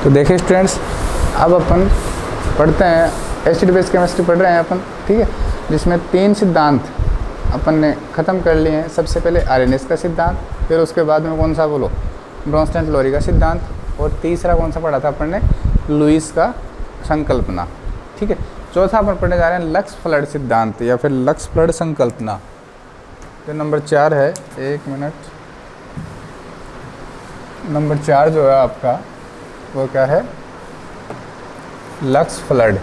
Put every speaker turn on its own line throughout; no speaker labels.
तो देखिए स्टूडेंट्स, अब अपन पढ़ते हैं एसिड बेस केमिस्ट्री पढ़ रहे हैं अपन, ठीक है, जिसमें 3 सिद्धांत अपन ने ख़त्म कर लिए हैं। सबसे पहले आर्हेनियस का सिद्धांत, फिर उसके बाद में कौन सा बोलो, ब्रोंस्टेन-लोरी का सिद्धांत, और तीसरा कौन सा पढ़ा था अपन ने, लुईस का संकल्पना, ठीक है। चौथा अपन पढ़ने जा रहे हैं लक्स फ्लड सिद्धांत या फिर लक्स फ्लड संकल्पना। तो नंबर 4 है, 1 मिनट, नंबर 4 जो है आपका वो क्या है, लक्स फ्लड।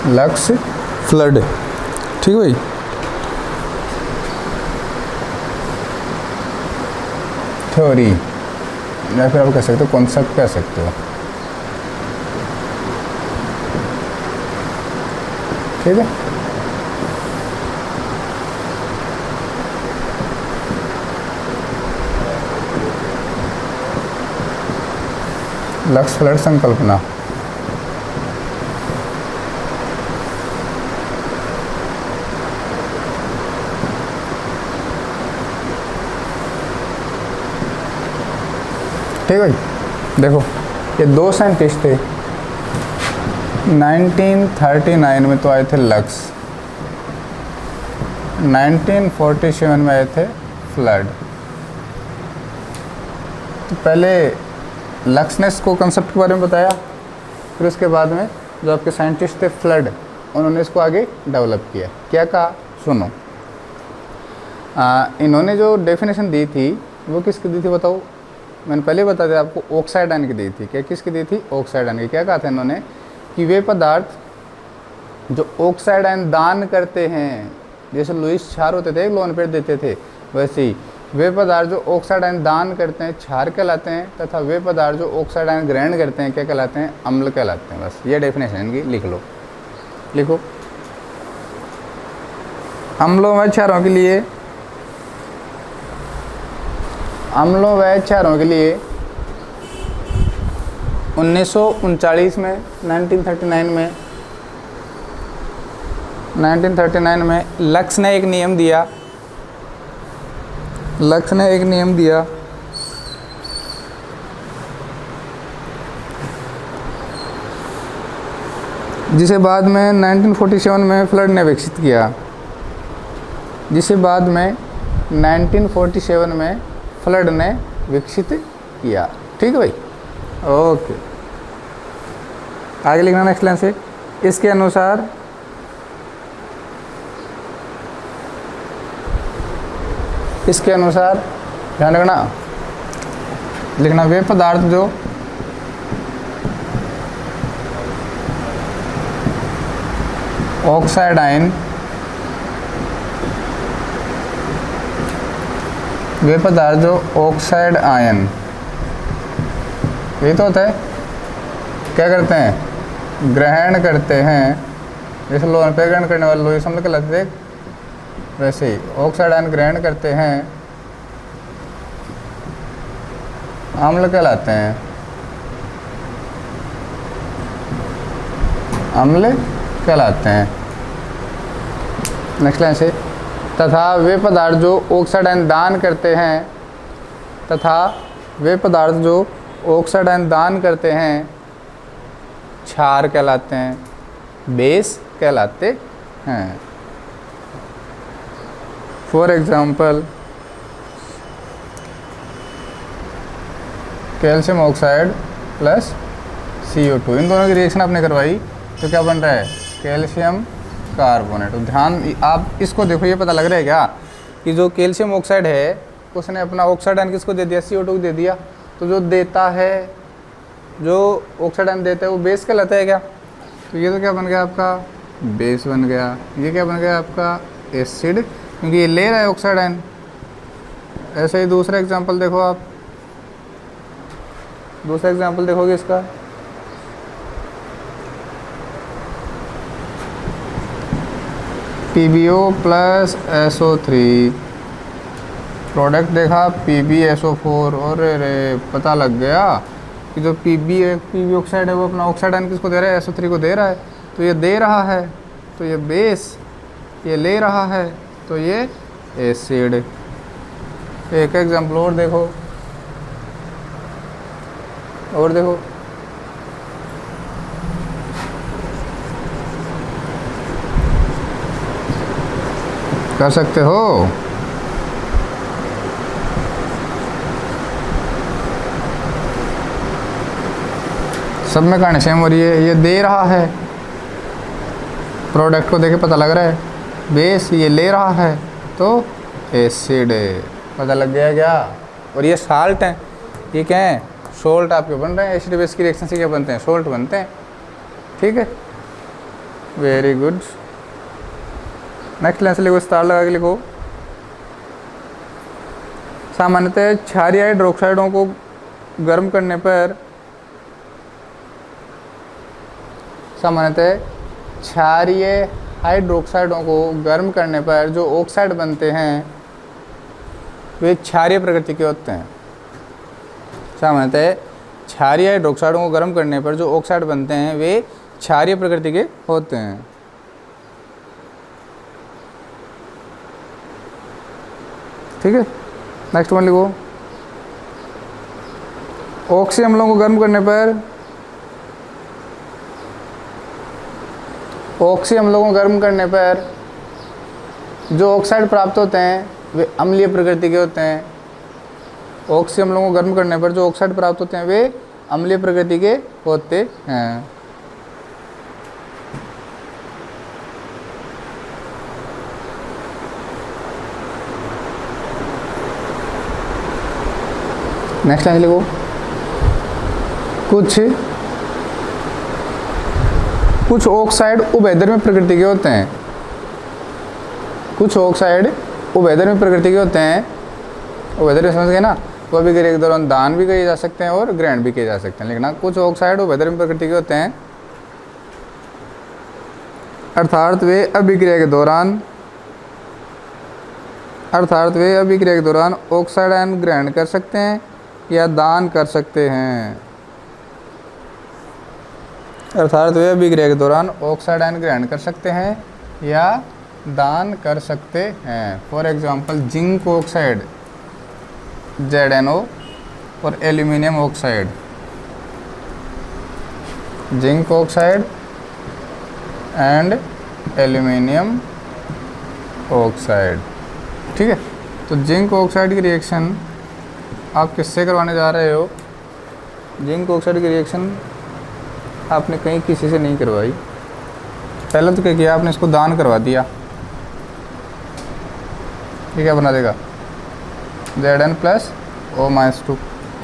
लक्स फ्लड, ठीक है भाई। थ्योरी या फिर आप कह सकते हो कॉन्सेप्ट कह सकते हो, ठीक है। लक्स फ्लड संकल्पना, ठीक है। देखो ये 2 साइंटिस्ट थे, 1939 में तो आए थे लक्स, 1947 में आए थे फ्लड। तो पहले लक्स ने इसको कंसेप्ट के बारे में बताया, फिर उसके बाद में जो आपके साइंटिस्ट थे फ्लड, उन्होंने इसको आगे डेवलप किया। क्या कहा सुनो, इन्होंने जो डेफिनेशन दी थी वो किसकी दी थी बताओ, मैंने पहले बता दिया आपको, ऑक्साइड आयन की दी थी। क्या किसकी दी थी, ऑक्साइड आयन की। क्या कहा था इन्होंने कि वे पदार्थ जो ऑक्साइड आयन दान करते हैं, जैसे लुईस क्षार होते थे लोन पेड़ देते थे, वैसे ही वे पदार्थ जो ऑक्साइड आयन दान करते हैं क्षार कहलाते हैं, तथा वे पदार्थ जो ऑक्साइड आयन ग्रहण करते हैं क्या कहलाते हैं, अम्ल कहलाते हैं। बस ये डेफिनेशन इनकी लिख लो, लिखो। अम्लों व क्षारों के लिए, अम्लों व क्षारों के लिए 1939 में 1939 में लक्स ने एक नियम दिया, लक्स ने एक नियम दिया जिसे बाद में 1947 में फ्लड ने विकसित किया, जिसे बाद में 1947 में फ्लड ने विकसित किया, ठीक है भाई। ओके, आगे लिखना नेक्स्ट लाइन से। इसके अनुसार ध्यान रखना, लिखना वे पदार्थ जो ऑक्साइड आयन, वे पदार्थ जो ऑक्साइड आयन, ये तो होता है, क्या करते हैं, ग्रहण करते हैं, जैसे लोन पे ग्रहण करने वाले लोही अम्ल कहलाते थे, वैसे ही ऑक्साइड आयन ग्रहण करते हैं अम्ल कहलाते हैं, अम्ल कहलाते हैं। नेक्स्ट लाइन से, तथा वे पदार्थ जो ऑक्साइड आयन दान करते हैं, तथा वे पदार्थ जो ऑक्साइड आयन दान करते हैं क्षार कहलाते हैं, बेस कहलाते हैं। For example calcium oxide plus CO2, इन दोनों की रिएक्शन आपने करवाई तो क्या बन रहा है, कैल्शियम कार्बोनेट। तो ध्यान आप इसको देखो, ये पता लग रहा है क्या कि जो कैल्शियम ऑक्साइड है उसने अपना ऑक्साइड आयन किसको दे दिया, CO2 को दे दिया। तो जो देता है, जो ऑक्साइड आयन देता है वो बेस कहलाता है क्या। तो ये तो क्या बन गया आपका, बेस बन गया। ये क्या बन गया आपका, एसिड, क्योंकि ये ले रहा है ऑक्साइड आयन। ऐसे ही दूसरा एग्जांपल देखो आप, दूसरा एग्जांपल देखोगे इसका, PbO प्लस SO3, प्रोडक्ट देखा PbSO4, और रे पता लग गया कि जो पी बी ऑक्साइड है वो अपना ऑक्साइड आयन किसको दे रहा है, SO3 को दे रहा है। तो ये दे रहा है, तो ये बेस, ये ले रहा है, तो ये एसिड। एक एग्जाम्पल और देखो, और देखो, कर सकते हो। सब में कहानी सेम हो रही है। ये दे रहा है, प्रोडक्ट को देखे पता लग रहा है, बेस ये ले रहा है, तो एसिड। पता लग गया क्या? और ये साल्ट है, ये क्या है? सोल्ट आपके बन रहे हैं। एसिड बेस की रिएक्शन से क्या बनते हैं? सोल्ट बनते हैं। ठीक है, वेरी गुड। नेक्स्ट लाइन से लिखो, स्टार लगा के लिखो। सामान्यतः क्षारीय हाइड्रोक्साइडों को गर्म करने पर, सामान्यतः क्षारीय हाइड्रोक्साइडों को गर्म करने पर जो ऑक्साइड बनते हैं वे क्षारीय प्रकृति के होते हैं। सामान्यतः क्षारीय हाइड्रोक्साइडों को गर्म करने पर जो ऑक्साइड बनते हैं वे क्षारीय प्रकृति के होते हैं। ठीक है, नेक्स्ट वन लिखो। ऑक्सी अम्लों को गर्म करने पर, ऑक्सी अम्लों को गर्म करने पर जो ऑक्साइड प्राप्त होते हैं वे अम्लीय प्रकृति के होते हैं। ऑक्सी अम्लों को गर्म करने पर जो ऑक्साइड प्राप्त होते हैं वे अम्लीय प्रकृति के होते हैं। नेक्स्ट लाइन लिखो। कुछ ऑक्साइड उभयधर्मी प्रकृति के होते हैं। कुछ ऑक्साइड उभयधर्मी प्रकृति के होते हैं। उभयधर्मी समझ गए ना? वो भी क्रिया के दौरान दान भी किए जा सकते हैं और ग्रहण भी किए जा सकते हैं। लिखना, कुछ ऑक्साइड उभयधर्मी प्रकृति के होते हैं, अर्थात वे अभिक्रिया के दौरान ऑक्साइड आयन ग्रहण कर सकते हैं या दान कर सकते हैं। अर्थात वे अभिक्रिया के दौरान ऑक्साइड आयन ग्रहण कर सकते हैं या दान कर सकते हैं। For example zinc oxide ZnO और aluminium oxide. Zinc oxide and aluminium oxide. ठीक है, तो जिंक ऑक्साइड की रिएक्शन आप किससे करवाने जा रहे हो? जिंक ऑक्साइड की रिएक्शन आपने कहीं किसी से नहीं करवाई। पहले तो क्या किया आपने? इसको दान करवा दिया। ये क्या बना देगा? Zn+O-2।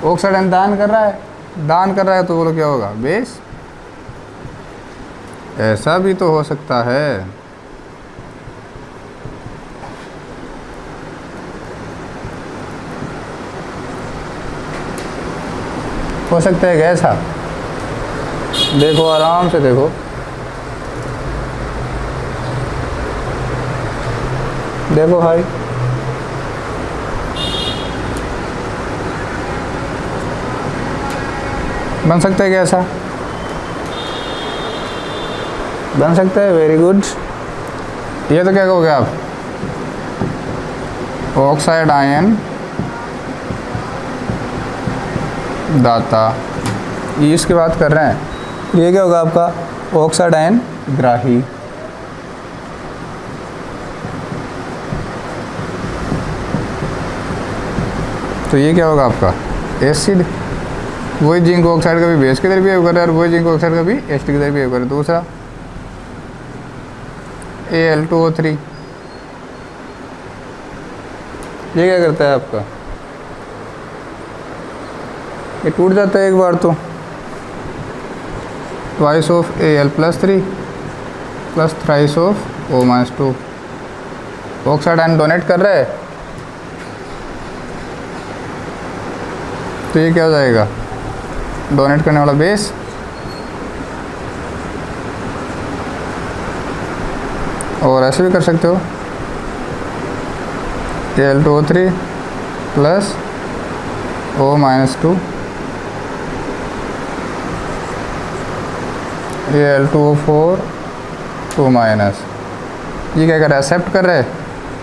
ऑक्साइड आयन दान कर रहा है, तो बोलो क्या होगा? बेस। ऐसा भी तो हो सकता है। हो सकता है क्या ऐसा? देखो, आराम से देखो। देखो भाई, बन सकता है क्या ऐसा? बन सकता है। Very good. ये तो क्या कहोगे आप? ऑक्साइड आयन दाता, ये इसकी बात कर रहे हैं। ये क्या होगा आपका? ऑक्साइड आयन ग्राही। तो ये क्या होगा आपका? एसिड। वही जिंक ऑक्साइड का भी बेस की तरह बिहेव कर रहा है और वही जिंक ऑक्साइड का भी एसिड की तरह बिहेव कर रहा है। दूसरा Al2O3, ये क्या करता है आपका? ये टूट जाता है एक बार तो, twice of Al+3 plus thrice of O-2। Oxide ion donate कर रहा है, तो ये क्या हो जाएगा? डोनेट करने वाला बेस, और ऐसे भी कर सकते हो Al2O3 प्लस O-2 ये Al2O4 2 माइनस, ये क्या कर रहा है, एक्सेप्ट कर रहा है,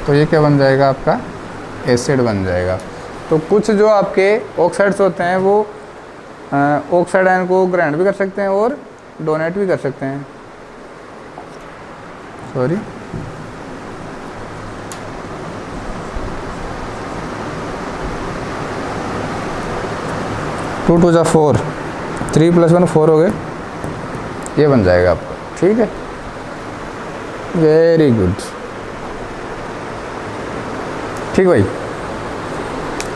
तो ये क्या बन जाएगा आपका एसिड बन जाएगा। तो कुछ जो आपके ऑक्साइड्स होते हैं वो ऑक्साइड आयन को ग्राइंड भी कर सकते हैं और डोनेट भी कर सकते हैं। सॉरी, टू टू जा 4, 3 + 1 4 हो गए, ये बन जाएगा आपका। ठीक है, वेरी गुड। ठीक भाई,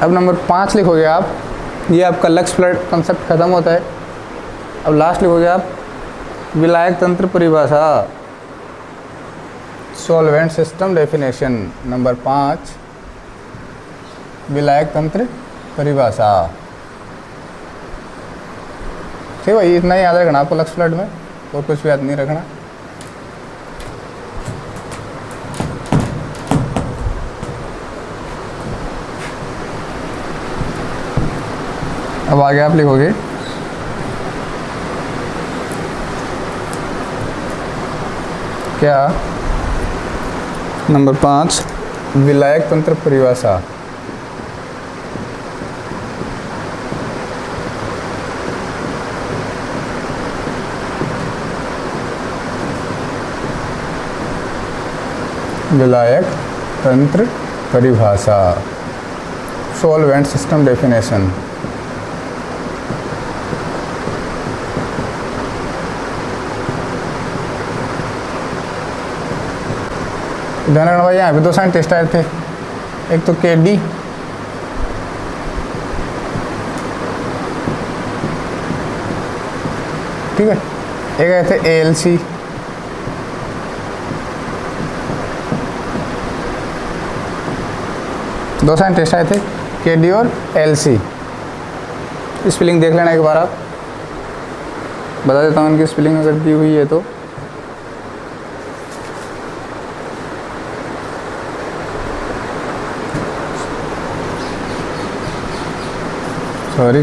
अब नंबर 5 लिखोगे आप, ये आपका लक्स फ्लड कंसेप्ट खत्म होता है। अब लास्ट लिखोगे आप विलायक तंत्र परिभाषा, सॉल्वेंट सिस्टम डेफिनेशन। नंबर 5 विलायक तंत्र परिभाषा। ठीक भाई, इतना ही याद रखना आपको लक्स फ्लड में, और कुछ भी याद नहीं रखना। अब आगे आप लिखोगे क्या, नंबर 5 विलायक तंत्र परिभाषा। विलायक तंत्र परिभाषा, सॉल्वेंट सिस्टम डेफिनेशन। ध्यान रखना भाई, यहाँ पे 2 साइंटिस्ट आए थे, एक तो KD, ठीक है, एक आए थे ALC, दो साइंटिस्ट आए थे KD और LC। स्पेलिंग देख लेना एक बार, आप बता देता हूँ उनकी स्पेलिंग अगर दी हुई है तो। सॉरी,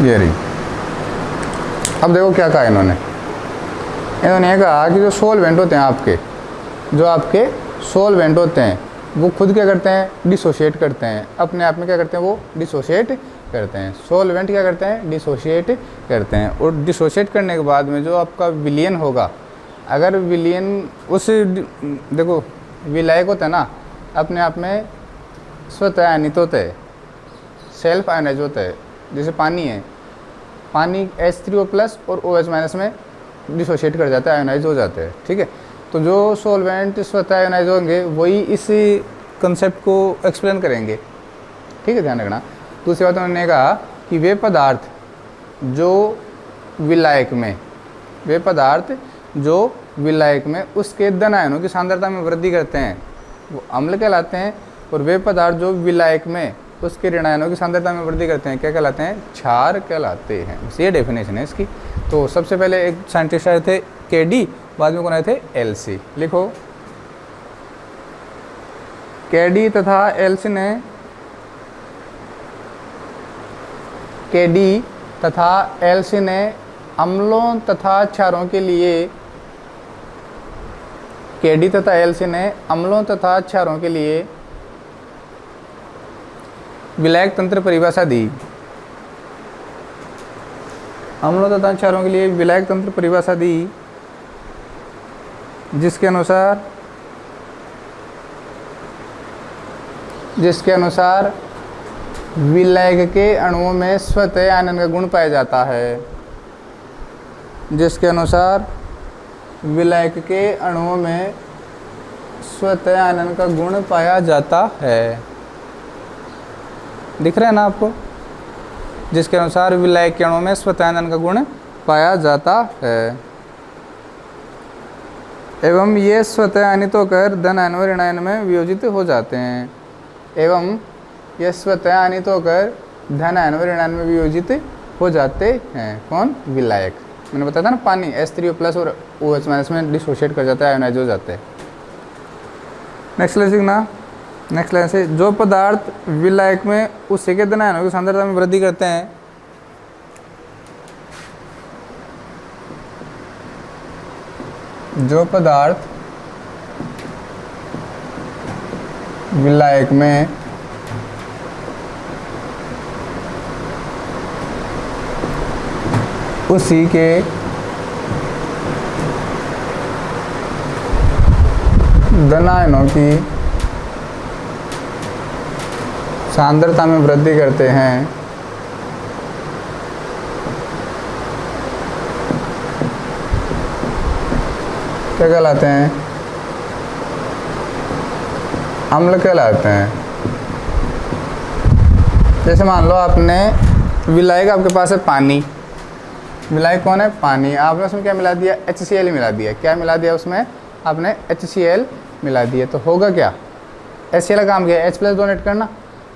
ये रही। अब देखो क्या कहा इन्होंने ये कहा कि जो सोलवेंट होते हैं आपके, जो आपके सोलवेंट होते हैं वो खुद क्या करते हैं, डिसोशिएट करते हैं, अपने आप में क्या करते हैं, वो डिसोशिएट करते हैं। सोलवेंट क्या करते हैं, डिसोशिएट करते हैं, और डिसोशिएट करने के बाद में जो आपका विलयन होगा, अगर विलयन उस, देखो विलायक होता है ना, अपने आप में स्वतः आयनित होते हैं, सेल्फ आयनाइज होता है। जैसे पानी है, पानी H3O+ और OH- में डिसोशिएट कर जाता है, आयनाइज हो जाते हैं। ठीक है, तो जो सोलवेंट स्वतः आयनाइज होंगे वही इस कंसेप्ट को एक्सप्लेन करेंगे। ठीक है, ध्यान रखना। दूसरी बात उन्होंने कहा कि वे पदार्थ जो विलायक में, वे पदार्थ जो विलायक में उसके धन आयनों की सांद्रता में वृद्धि करते हैं वो अम्ल कहलाते हैं, और वे पदार्थ जो विलायक में उसके ऋण आयनों की सांद्रता में वृद्धि करते हैं क्या कहलाते हैं, क्षार कहलाते हैं। ये डेफिनेशन है इसकी। तो सबसे पहले एक साइंटिस्ट आए थे KD, बाद में कौन आए थे, LC। लिखो KD तथा LC ने, KD तथा LC ने अम्लों तथा क्षारों के लिए, KD तथा LC ने अम्लों तथा क्षारों के लिए विलायक तंत्र परिभाषा दी। अम्लों तथा क्षारों के लिए विलायक तंत्र परिभाषा दी, जिसके अनुसार विलायक के अणुओं में स्वतः आयनन का गुण पाया जाता है। जिसके अनुसार विलायक के अणुओं में स्वतः आयनन का गुण पाया जाता है। दिख रहा है ना आपको, जिसके अनुसार विलायक के अणुओं में स्वतः आयनन का गुण पाया जाता है, एवं ये स्वतः आयनित होकर धन आयन और ऋण आयन में वियोजित हो जाते हैं। एवं ये स्वतः आयनित होकर धन आयन और ऋण आयन में वियोजित हो जाते हैं। कौन, विलायक। मैंने बताया था ना, पानी H3O+ और OH- में डिसोशिएट कर जाता है, आयनाइज हो जाते हैं। नेक्स्ट लाइन सीखना, नेक्स्ट लाइन से, जो पदार्थ विलायक में उसी के धन आयनों की सांद्रता में वृद्धि करते हैं, जो पदार्थ विलायक में उसी के धन आयनों की सांद्रता में वृद्धि करते हैं, क्या कहलाते हैं? अम्ल कहलाते हैं। जैसे मान लो आपने विलायक, आपके पास है पानी, विलायक कौन है? पानी। आपने उसमें क्या मिला दिया? HCl मिला दिया। क्या मिला दिया उसमें? आपने HCl मिला दिया। तो होगा क्या? HCl का काम क्या है? H+ डोनेट करना,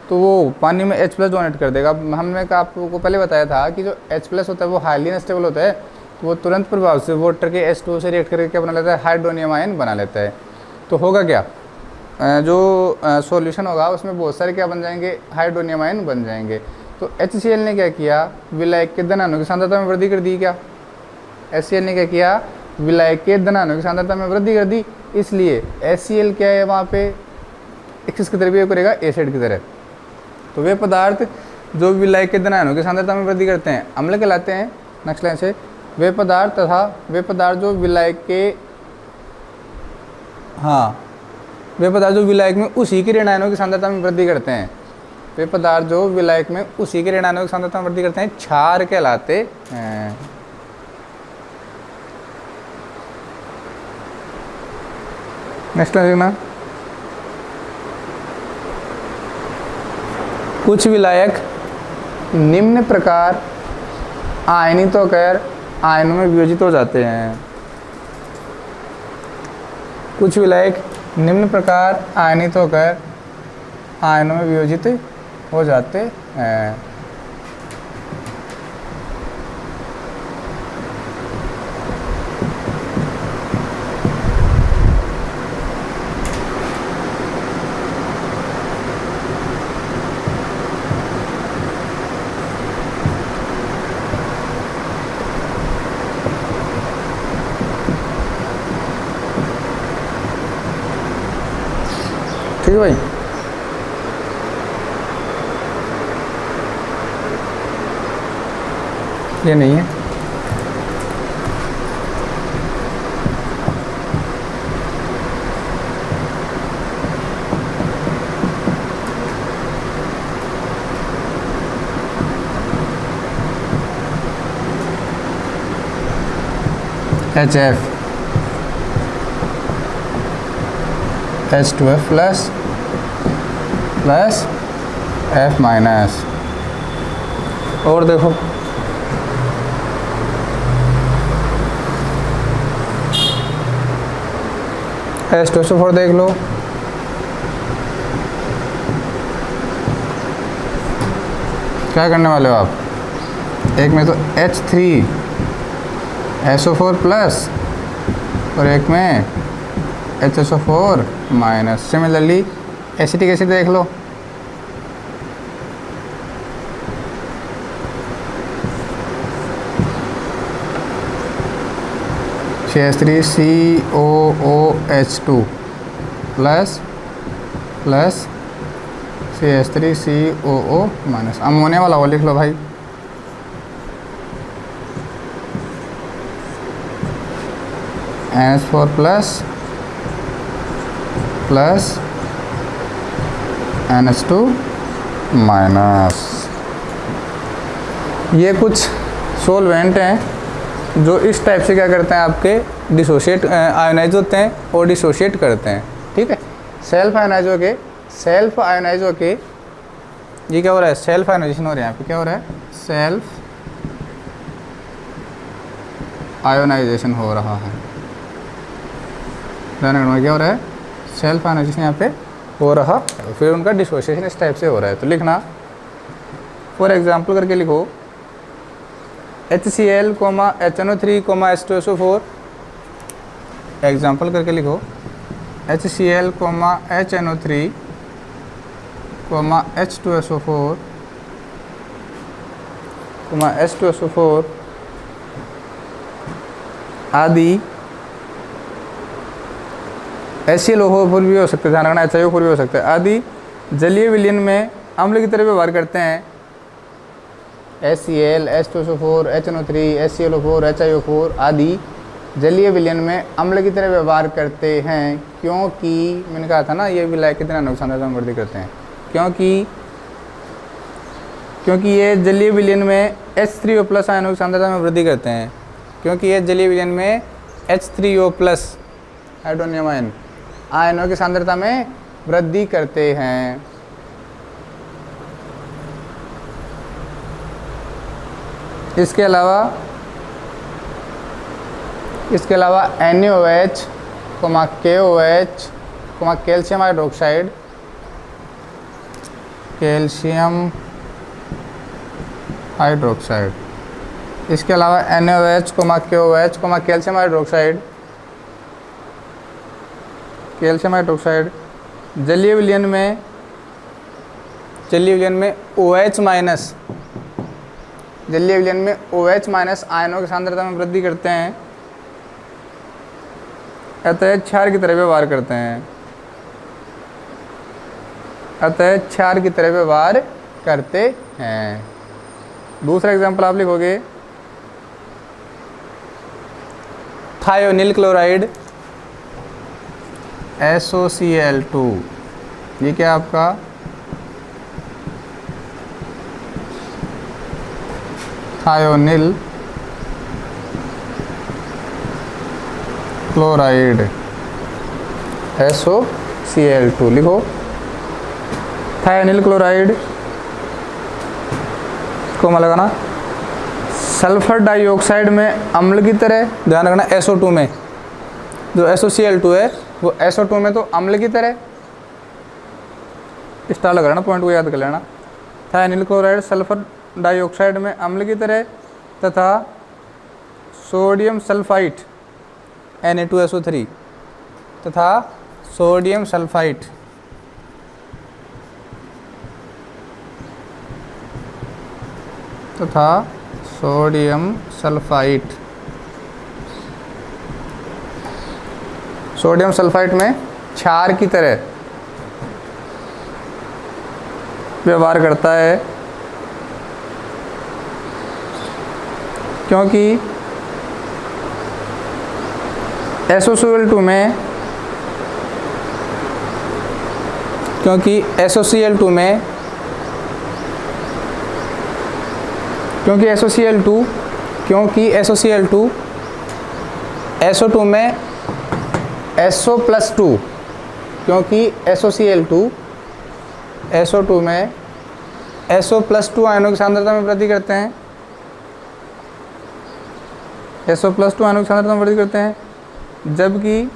तो वो पानी में H+ डोनेट कर देगा। हमने आपको पहले बताया था कि जो H+ होता है वो हाईली अनस्टेबल होता है, तो वो तुरंत प्रभाव से वाटर के H2 से रिएक्ट करके क्या बना लेता है? हाइड्रोनियम आयन बना लेता है। तो होगा क्या? जो सॉल्यूशन होगा उसमें बहुत सारे क्या बन जाएंगे? हाइड्रोनियम आयन बन जाएंगे। तो HCl ने क्या किया? विलायक के धन आयनों की सांद्रता में वृद्धि कर दी। क्या HCl ने क्या किया? विलायक के धन आयनों की सांद्रता में वृद्धि कर दी। इसलिए HCl क्या है? वहाँ पे किसकी तरह बिहेव करेगा? एसिड की तरह। तो वे पदार्थ जो विलायक के धन आयनों की सांद्रता में वृद्धि करते हैं अम्ल कहलाते हैं। नेक्स्ट लाइन से, वे पदार्थ जो विलायक के वे पदार्थ जो विलायक में उसी के ऋण आयनों की सांद्रता में वृद्धि करते हैं, वे पदार्थ जो विलायक में उसी के ऋण आयनों की सांद्रता में वृद्धि करते हैं क्षार कहलाते हैं। नेक्स्ट लाइन देखना, कुछ विलायक निम्न प्रकार आयनित होकर आयनों में वियोजित हो जाते हैं। कुछ विलायक निम्न प्रकार आयनित होकर आयनों में वियोजित हो जाते हैं। ठीक है भाई। ये नहीं है, HF H2F plus F minus. और देखो H2SO4 देख लो, क्या करने वाले हो आप? एक में तो H3SO4 प्लस और एक में HSO4 minus. Similarly acetic acid देख लो, CH3COOH2 plus CH3COO minus. Ammonia वाला वो लिख लो भाई, NH4 प्लस NH2 माइनस। ये कुछ सोलवेंट हैं जो इस टाइप से क्या करते हैं? आपके डिसोशिएट आयोनाइज होते हैं और डिसोशिएट करते हैं। ठीक है, सेल्फ आयोनाइज होके ये क्या हो रहा है? सेल्फ आयोनाइजेशन हो रहा है। यहाँ पे क्या हो रहा है? सेल्फ आयोनाइजेशन हो रहा है। ध्यान रखना, क्या हो रहा है? सेल्फ आयोनाइजेशन यहाँ पे हो रहा है, फिर उनका डिसोसिएशन इस टाइप से हो रहा है। तो लिखना, फॉर एग्जाम्पल करके लिखो, HCl, HNO3, H2SO4। एग्जाम्पल करके लिखो, HCl, HNO3, H2SO4, H2SO4 आदि HClO4 भी हो सकता है, ध्यान रखना HiO4 भी हो सकता है, आदि जलीय विलयन में अम्ल की तरह व्यवहार करते हैं। HCl, H2SO4, HNO3, HClO4, HiO4 आदि जलीय विलयन में अम्ल की तरह व्यवहार करते हैं, क्योंकि मैंने कहा था ना ये विलायक कितना नुकसानदायक में वृद्धि करते हैं, क्योंकि ये जलीय विलयन में H3O+ आयनों की सांद्रता में वृद्धि करते हैं, क्योंकि ये जलीय विलयन में H3O+ हाइड्रोनियम आयनों की सांद्रता में वृद्धि करते हैं। इसके अलावा NaOH, KOH, कैल्शियम हाइड्रोक्साइड, इसके अलावा NaOH, KOH, कैल्शियम हाइड्रोक्साइड जलीय विलयन में OH माइनस आयनों की सांद्रता में वृद्धि करते हैं, अतः क्षार की तरह व्यवहार करते हैं। दूसरा एग्जाम्पल आप लिखोगे थायोनिल क्लोराइड SOCl2, ये क्या आपका थायोनिल क्लोराइड SOCl2 लिखो। थायोनिल क्लोराइड को मैं लगाना सल्फर डाइऑक्साइड में अम्ल की तरह, ध्यान रखना SO2 में, जो SOCl2 है वो SO2 में तो अम्ल की तरह, स्टार लगा लेना, पॉइंट को याद कर लेना। थायोनिल क्लोराइड सल्फर डाइऑक्साइड में अम्ल की तरह तथा सोडियम सल्फाइड Na2SO3 तथा सोडियम सल्फाइड सोडियम सल्फाइड में क्षार की तरह व्यवहार करता है, क्योंकि SOCl2 SO2 में SO+2, क्योंकि SO2 में SO+2 आयनों की सांद्रता में वृद्धि करते हैं, जबकि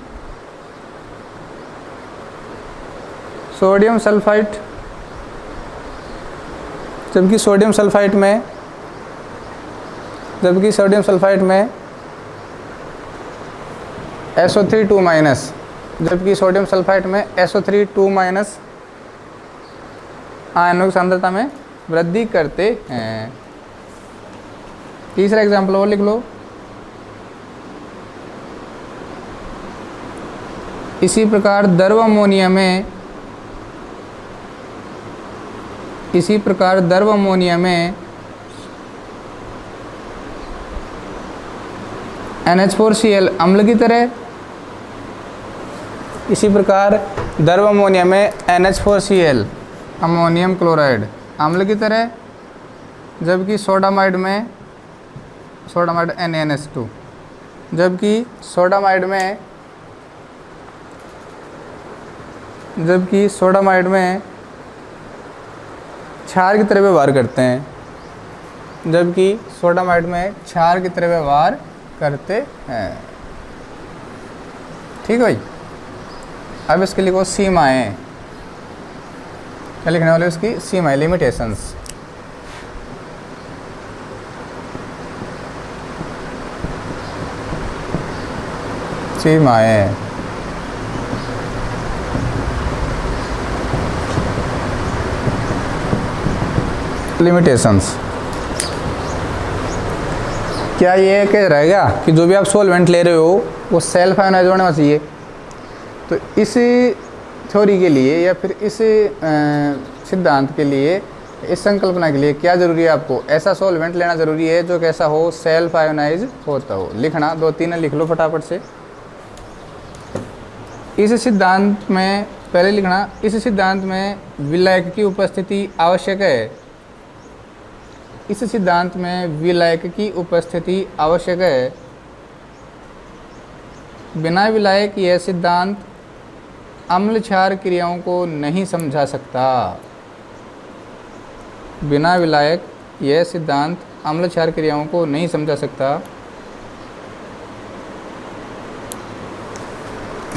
सोडियम सल्फाइड में SO3 आयनों की सांद्रता में वृद्धि करते हैं। तीसरा एग्जाम्पल और लिख लो। इसी प्रकार द्रव अमोनिया में NH4Cl अम्ल की तरह, NH4Cl अमोनियम क्लोराइड अम्ल की तरह, जबकि सोडामाइड NaNH2, जबकि सोडामाइड में क्षार की तरह व्यवहार करते हैं, ठीक है भाई। अब इसके लिखो सीमाएं, क्या लिखने वाले उसकी सीमाएं, लिमिटेशंस। सीमाएं लिमिटेशंस। क्या ये कह रहेगा कि जो भी आप सॉल्वेंट ले रहे हो वो सेल्फ आयोनाइज होना चाहिए, तो इस थ्योरी के लिए या फिर इस सिद्धांत के लिए, इस संकल्पना के लिए क्या ज़रूरी है आपको? ऐसा सॉल्वेंट लेना ज़रूरी है जो कैसा हो, सेल्फ आयोनाइज होता हो। लिखना 2-3 लिख लो फटाफट से। इस सिद्धांत में पहले लिखना, इस सिद्धांत में विलायक की उपस्थिति आवश्यक है। इस सिद्धांत में विलायक की उपस्थिति आवश्यक है। बिना विलायक यह सिद्धांत अम्ल क्षार क्रियाओं को नहीं समझा सकता। बिना विलायक यह सिद्धांत अम्ल क्षार क्रियाओं को नहीं समझा सकता।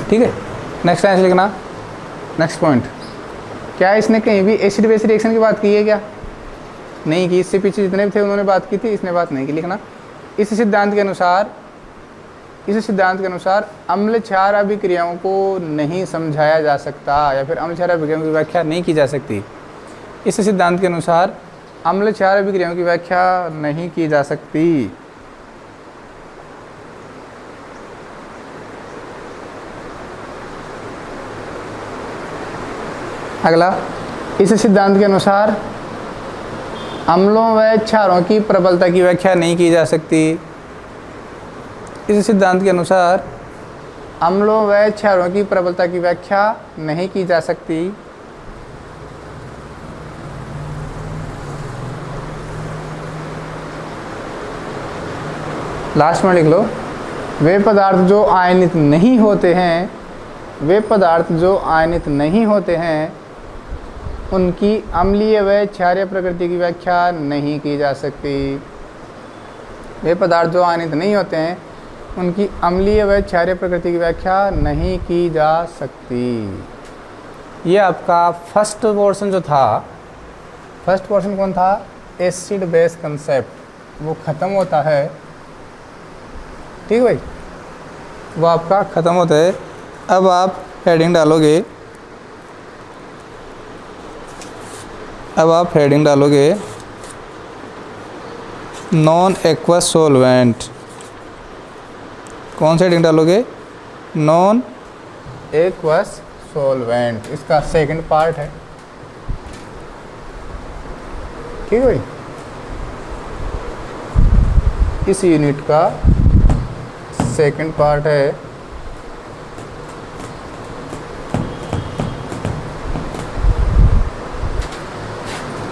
ठीक है, नेक्स्ट लाइन लिखना। नेक्स्ट पॉइंट, क्या इसने कहीं भी एसिड बेस रिएक्शन की बात की है क्या? नहीं की। इससे पीछे जितने भी थे उन्होंने बात की थी, इसने बात नहीं की। लिखना, इस सिद्धांत के अनुसार अम्ल क्षार अभिक्रियाओं को नहीं समझाया जा सकता, या फिर अम्ल क्षार अभिक्रियाओं की व्याख्या नहीं की जा सकती। इस सिद्धांत के अनुसार अम्ल क्षार अभिक्रियाओं की व्याख्या नहीं की जा सकती। अगला, इस सिद्धांत के अनुसार अम्लों व क्षारों की प्रबलता की व्याख्या नहीं की जा सकती। इस सिद्धांत के अनुसार अम्लों व क्षारों की प्रबलता की व्याख्या नहीं की जा सकती। लास्ट में लिख लो, वे पदार्थ जो आयनित नहीं होते हैं, वे पदार्थ जो आयनित नहीं होते हैं उनकी अम्लीय व क्षारीय प्रकृति की व्याख्या नहीं की जा सकती। वे पदार्थ जो आयनित नहीं होते हैं उनकी अम्लीय व क्षारीय प्रकृति की व्याख्या नहीं की जा सकती। ये आपका फर्स्ट पोर्शन जो था, फर्स्ट पोर्शन कौन था? एसिड बेस कंसेप्ट, वो ख़त्म होता है। ठीक भाई, वो आपका ख़त्म होता है। अब आप हेडिंग डालोगे, नॉन एक्वस सॉल्वेंट। कौन सा हेडिंग डालोगे? Non aqueous solvent. इसका सेकंड पार्ट है। ठीक है भाई, इस यूनिट का सेकंड पार्ट है।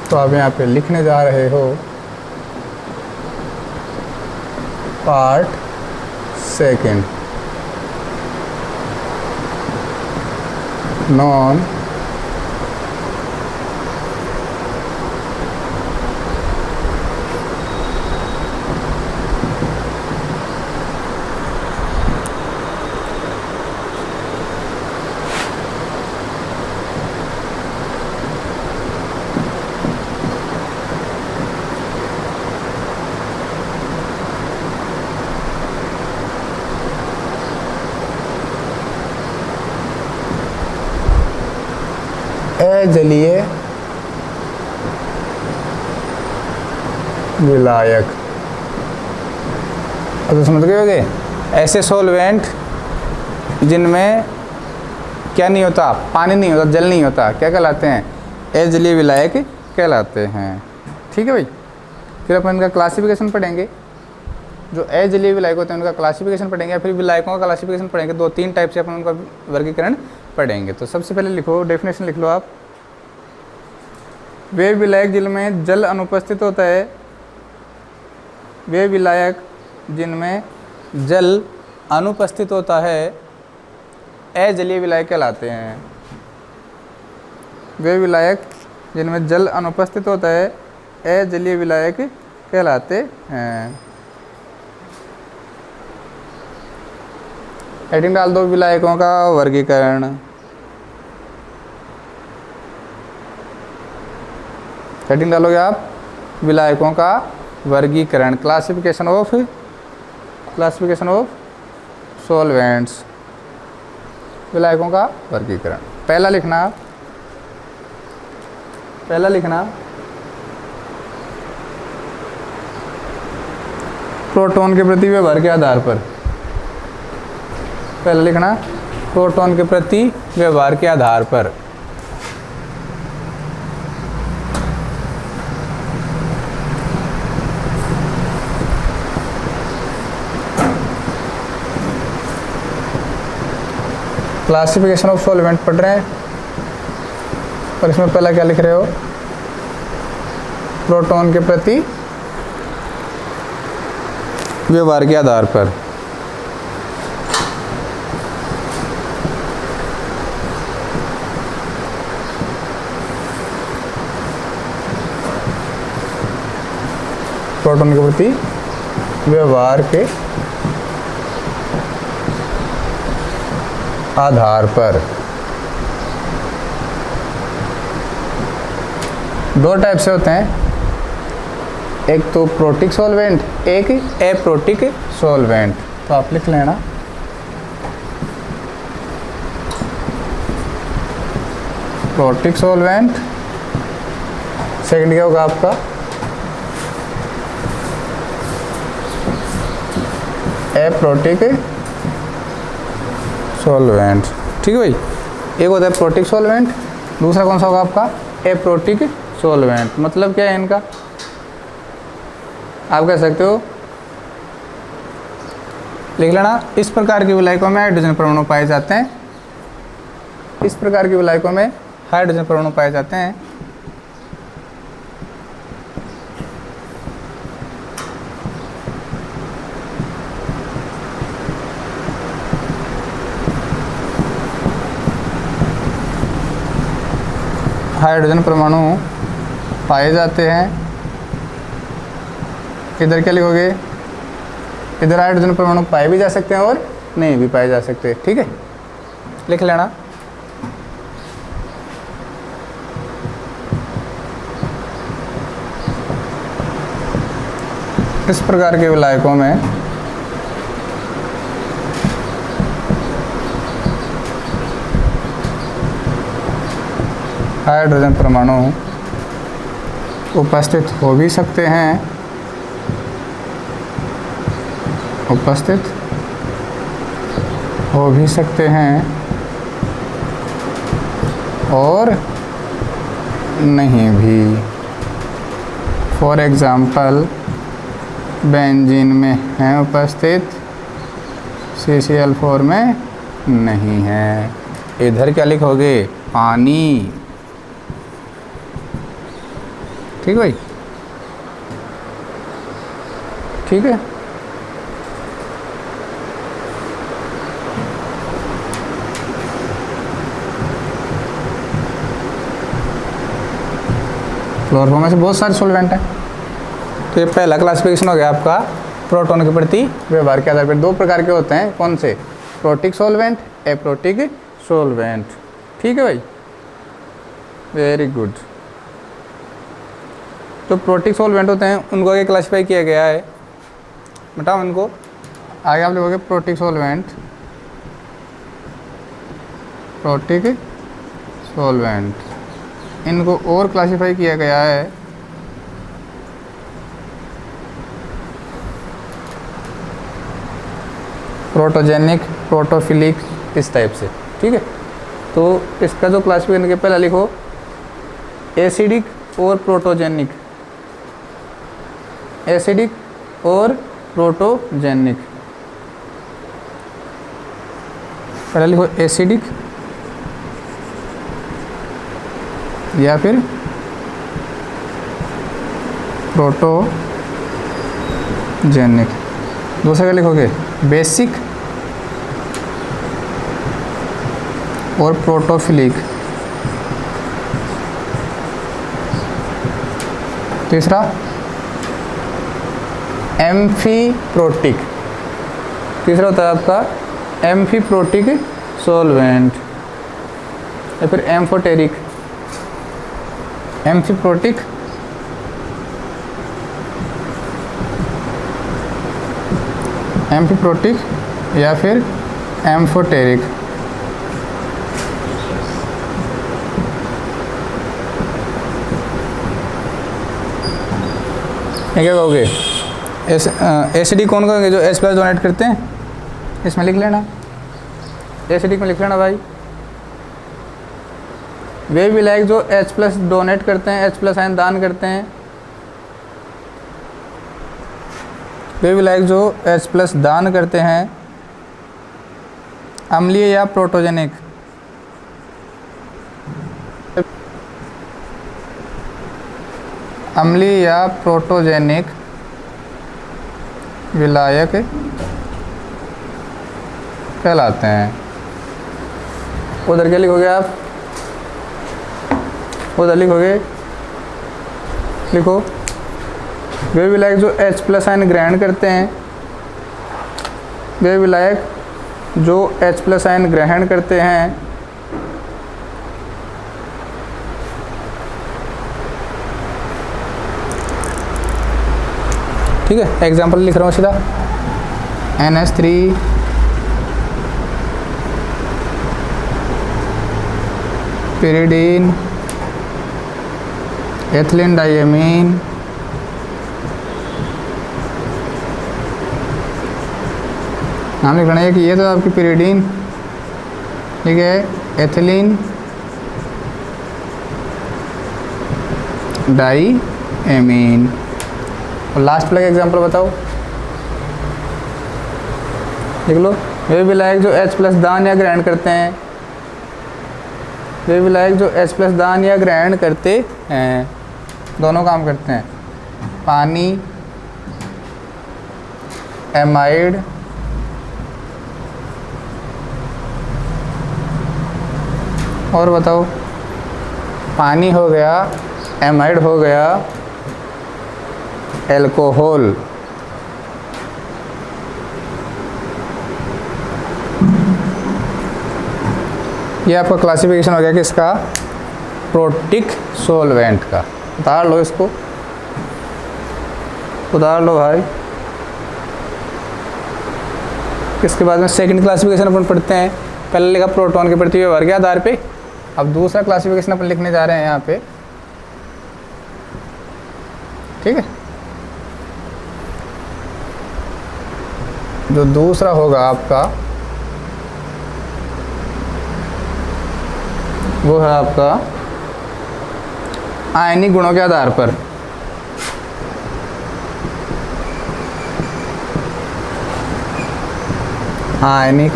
तो आप यहाँ पे लिखने जा रहे हो पार्ट सेकंड, नॉन अजलीय विलायक। अब तो समझ गए होगे, ऐसे सॉल्वेंट जिनमें क्या नहीं होता? पानी नहीं होता, जल नहीं होता, क्या कहलाते हैं? अजलीय विलायक कहलाते हैं। ठीक है भाई, फिर अपन इनका क्लासिफिकेशन पढ़ेंगे। जो अजलीय विलायक होते हैं उनका क्लासिफिकेशन पढ़ेंगे, फिर विलायकों का क्लासिफिकेशन पढ़ेंगे। 2-3 टाइप से अपन उनका वर्गीकरण पढ़ेंगे। तो सबसे पहले लिखो, डेफिनेशन लिख लो आप। वे विलायक जिनमें जल अनुपस्थित होता है, वे विलायक जिनमें जल अनुपस्थित होता है अजलीय विलायक कहलाते हैं। वे विलायक जिनमें जल अनुपस्थित होता है अजलीय विलायक कहलाते हैं। हेडिंग डाल दो, विलायकों का वर्गीकरण। हेडिंग डालोगे आप, विलायकों का वर्गीकरण, क्लासिफिकेशन ऑफ सॉल्वेंट्स, विलायकों का वर्गीकरण। पहला लिखना प्रोटॉन के प्रति व्यवहार के आधार पर। पहला लिखना प्रोटॉन के प्रति व्यवहार के आधार पर। क्लासिफिकेशन ऑफ सॉल्वेंट पढ़ रहे हैं और इसमें पहला क्या लिख रहे हो, प्रोटॉन के प्रति व्यवहार के आधार पर। प्रोटॉन के प्रति व्यवहार के आधार पर। दो टाइप से होते हैं, एक तो प्रोटिक सॉल्वेंट, एक एप्रोटिक सॉल्वेंट। तो आप लिख लेना प्रोटिक सॉल्वेंट, सेकंड क्या होगा आपका एप्रोटिक सॉल्वेंट। ठीक है भाई, एक होता है प्रोटिक सॉल्वेंट, दूसरा कौन सा होगा आपका एप्रोटिक सॉल्वेंट। मतलब क्या है इनका, आप कह सकते हो, लिख लेना, इस प्रकार की विलायकों में हाइड्रोजन परमाणु पाए जाते हैं, इस प्रकार की विलायकों में हाइड्रोजन परमाणु पाए जाते हैं। हाइड्रोजन परमाणु पाए जाते हैं, इधर क्या लिखोगे, इधर हाइड्रोजन परमाणु पाए भी जा सकते हैं और नहीं भी पाए जा सकते। ठीक है, लिख लेना इस प्रकार के विलायकों में हाइड्रोजन परमाणु उपस्थित हो भी सकते हैं, उपस्थित हो भी सकते हैं और नहीं भी। फॉर एग्ज़ाम्पल बेंजीन में हैं उपस्थित, CCl4 में नहीं है। इधर क्या लिखोगे, पानी। ठीक भाई, ठीक है। क्लोरोफॉर्म में से बहुत सारे सॉल्वेंट हैं। तो ये पहला क्लासिफिकेशन हो गया आपका प्रोटॉन के प्रति व्यवहार के आधार पर। दो प्रकार के होते हैं, कौन से, प्रोटिक सॉल्वेंट, एप्रोटिक सॉल्वेंट। ठीक है भाई, वेरी गुड। जो प्रोटिक सॉल्वेंट होते हैं उनको आगे क्लासिफाई किया गया है, बताओ इनको आगे आप लिखोगे प्रोटिक सॉल्वेंट, प्रोटिक सॉल्वेंट। इनको और क्लासिफाई किया गया है प्रोटोजेनिक, प्रोटोफिलिक, इस टाइप से। ठीक है, तो इसका जो क्लासिफिकेशन के पहला लिखो एसिडिक और प्रोटोजेनिक, एसिडिक और प्रोटोजेनिक। पहला लिखो एसिडिक या फिर प्रोटोजेनिक। दूसरा क्या लिखोगे, बेसिक और प्रोटोफिलिक। तीसरा एम्फीप्रोटिक, तीसरा होता है आपका एम्फीप्रोटिक सॉल्वेंट या फिर एम्फोटेरिक, एम्फीप्रोटिक एम्फीप्रोटिक या फिर एम्फोटेरिक। क्या कहोगे, एसिडी कौन कहोगे, जो H+ डोनेट करते हैं, इसमें लिख लेना एसिडिक में लिख लेना भाई। वे विलायक जो H+ डोनेट करते हैं, H+ आयन दान करते हैं, वे विलायक जो H+ दान करते हैं, अम्लीय या प्रोटोजेनिक, अम्लीय या प्रोटोजेनिक विलायक कहलाते हैं। उधर क्या लिखोगे आप? उधर लिखोगे, लिखो वे विलायक जो H+ आयन ग्रहण करते हैं, वे विलायक जो H+ आयन ग्रहण करते हैं, ठीक है। एग्जाम्पल लिख रहा हूँ सीधा, NH3 pyridine, एथिलीन डाइएमीन, नाम लिखना है कि ये तो आपकी pyridine, ठीक है, एथिलीन डाइएमीन। और लास्ट वाला एग्जाम्पल बताओ, देख लो। वे विलायक जो H+ दान या ग्रहण करते हैं, वे विलायक जो H+ दान या ग्रहण करते हैं, दोनों काम करते हैं, पानी, एमाइड, और बताओ, पानी हो गया, एमाइड हो गया, एल्कोहल, ये आपका क्लासिफिकेशन हो गया किसका? प्रोटिक सोलवेंट का। उतार लो इसको, उतार लो भाई। इसके बाद में सेकंड क्लासिफिकेशन अपन पढ़ते हैं। पहले लिखा प्रोटॉन के प्रति व्यवहार के आधार पे, अब दूसरा क्लासिफिकेशन अपन लिखने जा रहे हैं यहाँ पे, ठीक है। जो दूसरा होगा आपका वो है आपका आयनिक गुणों के आधार पर। आयनिक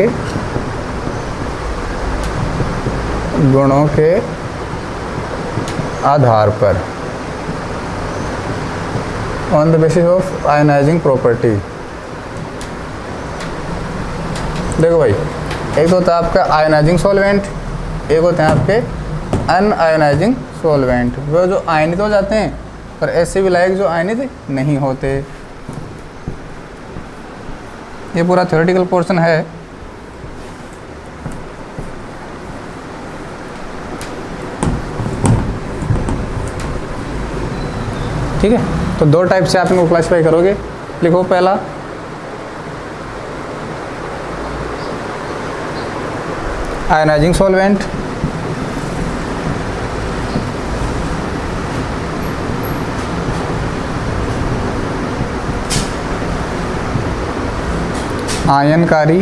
गुणों के आधार पर, on the basis of ionising property. देखो भाई, एक तो होता है आपका आयनाइजिंग सॉल्वेंट, एक होते हैं आपके अनआयनाइजिंग सॉल्वेंट, वो जो आयनित हो जाते हैं, पर ऐसे विलायक जो आयनित नहीं होते। ये पूरा थ्योरेटिकल पोर्शन है। ठीक है, तो दो टाइप से आप इनको क्लासिफाई करोगे। लिखो पहला आयनाइजिंग सॉल्वेंट, आयनकारी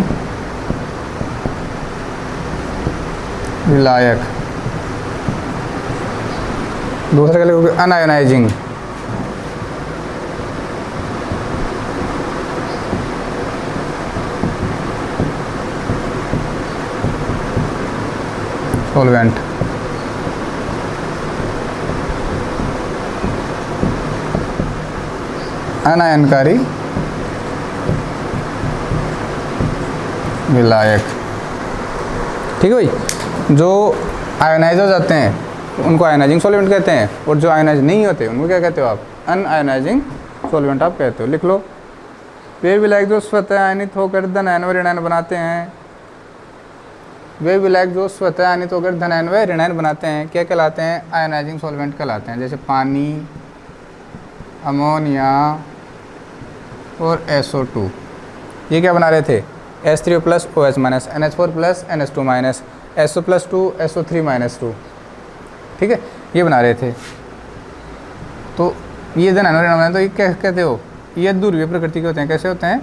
विलायक। दूसरा क्या लिखोगे? अनआयनाइजिंग सॉल्वेंट। अनायनकारी विलायक। ठीक है भाई, जो आयोनाइज हो जाते हैं उनको आयोनाइजिंग सॉल्वेंट कहते हैं, और जो आयोनाइज नहीं होते उनको क्या कहते हो आप? अनआयोनाइजिंग सॉल्वेंट आप कहते हो। लिख लो, वे विलायक जो स्वतः आयनित होकर धनायन व ऋणायन बनाते हैं, वे विलायक जो स्वतः आयनित होकर धनायन व ऋणायन बनाते हैं क्या कहलाते हैं? आयोनाइजिंग सॉल्वेंट कहलाते हैं। जैसे पानी, अमोनिया और SO2, ये क्या बना रहे थे? H3O plus OH minus, NH4 plus NH2 minus, SO plus 2 SO3 minus 2, ठीक है, ये बना रहे थे। तो ये धनायन व ऋणायन, तो ये क्या कहते हो? ये ध्रुवीय प्रकृति के होते हैं। कैसे होते हैं?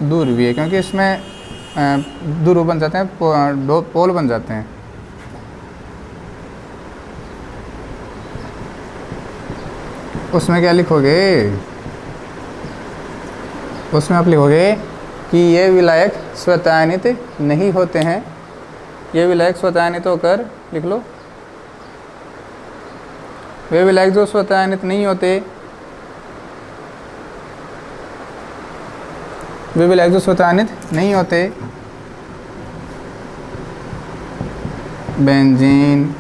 ध्रुवीय, क्योंकि इसमें ध्रुव बन जाते हैं, दो पोल बन जाते हैं। उसमें क्या लिखोगे, उसमें आप लिखोगे कि ये विलायक स्वतःआयनित नहीं होते हैं, ये विलायक स्वतःआयनित होकर लिख लो, वे विलायक जो स्वतःआयनित नहीं होते, वे विलायक जो स्वतःआयनित नहीं होते, बेंजीन,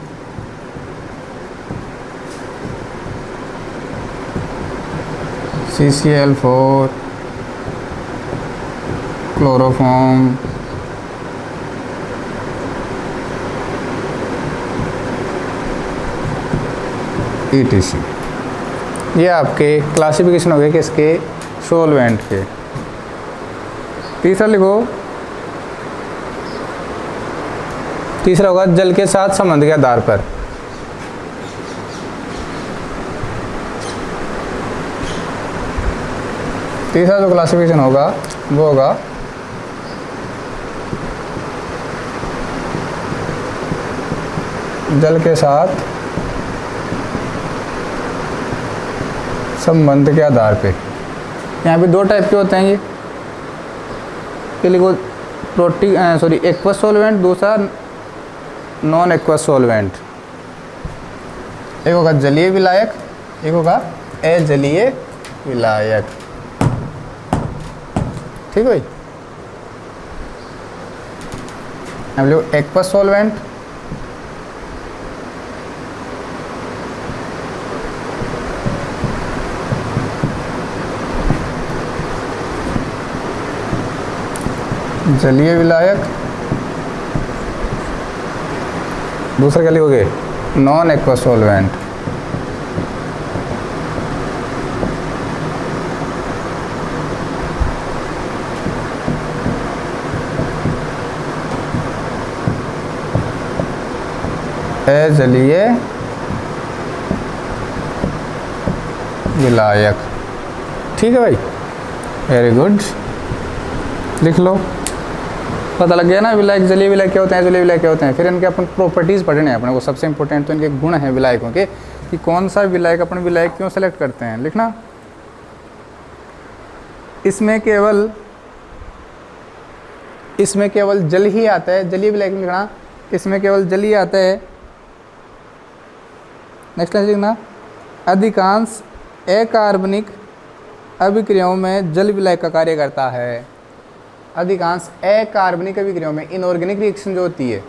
CCl4, क्लोरोफॉर्म, ETC। ये आपके क्लासिफिकेशन हो गए किसके, सोलवेंट के। तीसरा लिखो, तीसरा होगा जल के साथ संबंध के आधार पर। तीसरा जो क्लासिफिकेशन होगा वो होगा जल के साथ संबंध के आधार पे। यहाँ पे दो टाइप के होते हैं ये लिखो, एक्वस सॉल्वेंट, दूसरा नॉन एक्वस सॉल्वेंट। एक होगा जलीय विलायक, एक होगा अजलीय विलायक। ठीक है, हम लोग एक्वस सॉल्वेंट, जलीय विलायक, दूसरा क्या लिखोगे, नॉन एक्वस सॉल्वेंट। अजलीय विलायक। ठीक है भाई, वेरी गुड, लिख लो। पता लग गया ना विलायक, जलीय विलायक क्या होते हैं, जलीय विलायक क्या होते हैं। फिर इनके अपन प्रॉपर्टीज़ पढ़ने हैं अपने को। सबसे इंपॉर्टेंट तो इनके गुण हैं विलायकों के, कि कौन सा विलायक अपन विलायक क्यों सेलेक्ट करते हैं। लिखना, इसमें केवल जल ही आता है, जलीय विलायक में लिखना इसमें केवल जल ही आता है। नेक्स्ट लाइन लिखना, अधिकांश अकार्बनिक अभिक्रियाओं में जल विलायक का कार्य करता है। अधिकांश अकार्बनिक अभिक्रियाओं में, इनऑर्गेनिक रिएक्शन जो होती है,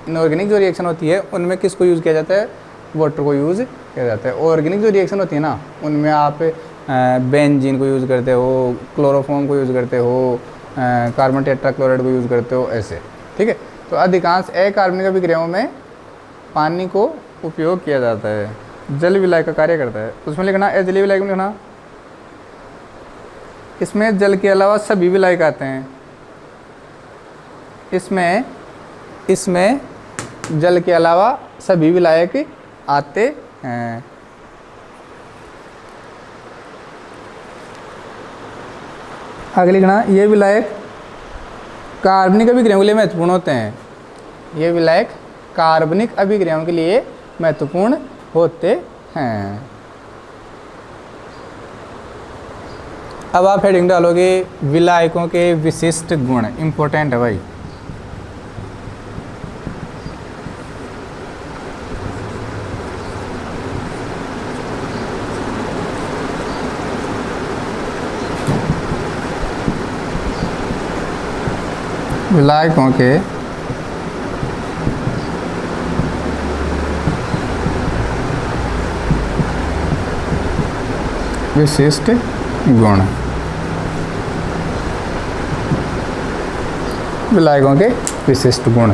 इनऑर्गेनिक जो रिएक्शन होती है उनमें किसको यूज़ किया जाता है, वाटर को यूज़ किया जाता है। ऑर्गेनिक जो रिएक्शन होती है ना, उनमें आप बेंजीन को यूज़ करते हो, क्लोरोफॉर्म को यूज़ करते हो, कार्बन टेट्राक्लोराइड को यूज़ करते हो, ऐसे। ठीक है, तो अधिकांश अकार्बनिक अभिक्रियाओं में पानी को उपयोग किया जाता है, जल विलायक का कार्य करता है। उसमें लिखना अजलीय विलायक में लिखना, इसमें जल के अलावा सभी विलायक आते हैं। इसमें जल के अलावा सभी विलायक आते हैं। आगे लिखना, ये विलायक कार्बनिक अभिक्रियाओं के लिए महत्वपूर्ण होते हैं। ये विलायक कार्बनिक अभिक्रियाओं के लिए महत्वपूर्ण होते हैं। अब आप हेडिंग डालोगे विलायकों के विशिष्ट गुण। इंपॉर्टेंट है भाई, विलायकों के विशिष्ट गुण। विलायकों के विशिष्ट गुण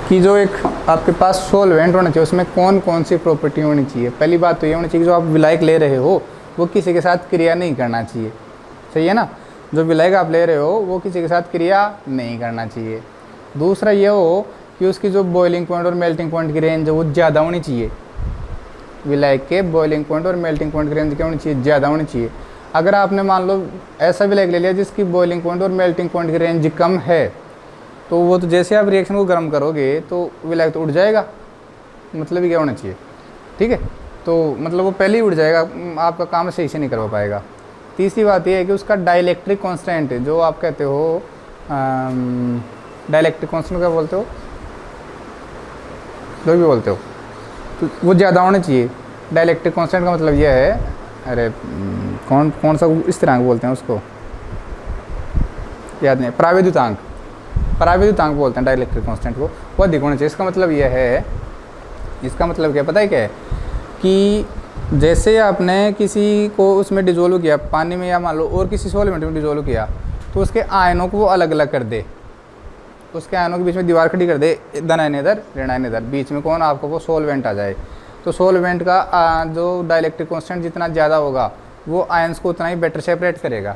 कि जो एक आपके पास सॉल्वेंट होना चाहिए, उसमें कौन कौन सी प्रॉपर्टी होनी चाहिए। पहली बात तो ये होनी चाहिए कि जो आप विलायक ले रहे हो वो किसी के साथ क्रिया नहीं करना चाहिए। सही है ना, जो विलायक आप ले रहे हो वो किसी के साथ क्रिया नहीं करना चाहिए। दूसरा ये हो कि उसकी जो बॉइलिंग पॉइंट और मेल्टिंग पॉइंट की रेंज है वो ज़्यादा होनी चाहिए। विलायक के बॉइलिंग पॉइंट और मेल्टिंग पॉइंट की रेंज क्या होनी चाहिए, ज़्यादा होनी चाहिए। अगर आपने मान लो ऐसा विलायक ले लिया जिसकी बॉइलिंग पॉइंट और मेल्टिंग पॉइंट की रेंज कम है, तो वो तो जैसे आप रिएक्शन को गर्म करोगे तो विलायक तो उड़ जाएगा, मतलब ही क्या होना चाहिए, ठीक है। तो मतलब वो पहले ही उड़ जाएगा, आपका काम सही से नहीं करवा पाएगा। तीसरी बात ये है कि उसका डाइलेक्ट्रिक कांस्टेंट जो आप कहते हो, डाइलेक्ट्रिक कांस्टेंट क्या बोलते हो, जो भी बोलते हो, तो वो ज़्यादा होना चाहिए। डाइलेक्ट्रिक कांस्टेंट का मतलब यह है, अरे कौन सा इस तरह बोलते हैं उसको, याद नहीं, परावैद्युतांक बोलते हैं डाइलेक्ट्रिक कांस्टेंट को, वो अधिक होना चाहिए। इसका मतलब यह है, इसका मतलब क्या पता है क्या है, कि जैसे आपने किसी को उसमें डिजोल्व किया पानी में या मान लो और किसी सॉल्वेंट में डिजोल्व किया, तो उसके आयनों को वो अलग अलग कर दे, उसके आयनों के बीच में दीवार खड़ी कर दे, धन आयन इधर ऋण आयन इधर, बीच में कौन, आपको वो सॉल्वेंट आ जाए। तो सॉल्वेंट का जो डाइलेक्ट्रिक कांस्टेंट जितना ज़्यादा होगा वो आयन्स को उतना ही बेटर सेपरेट करेगा।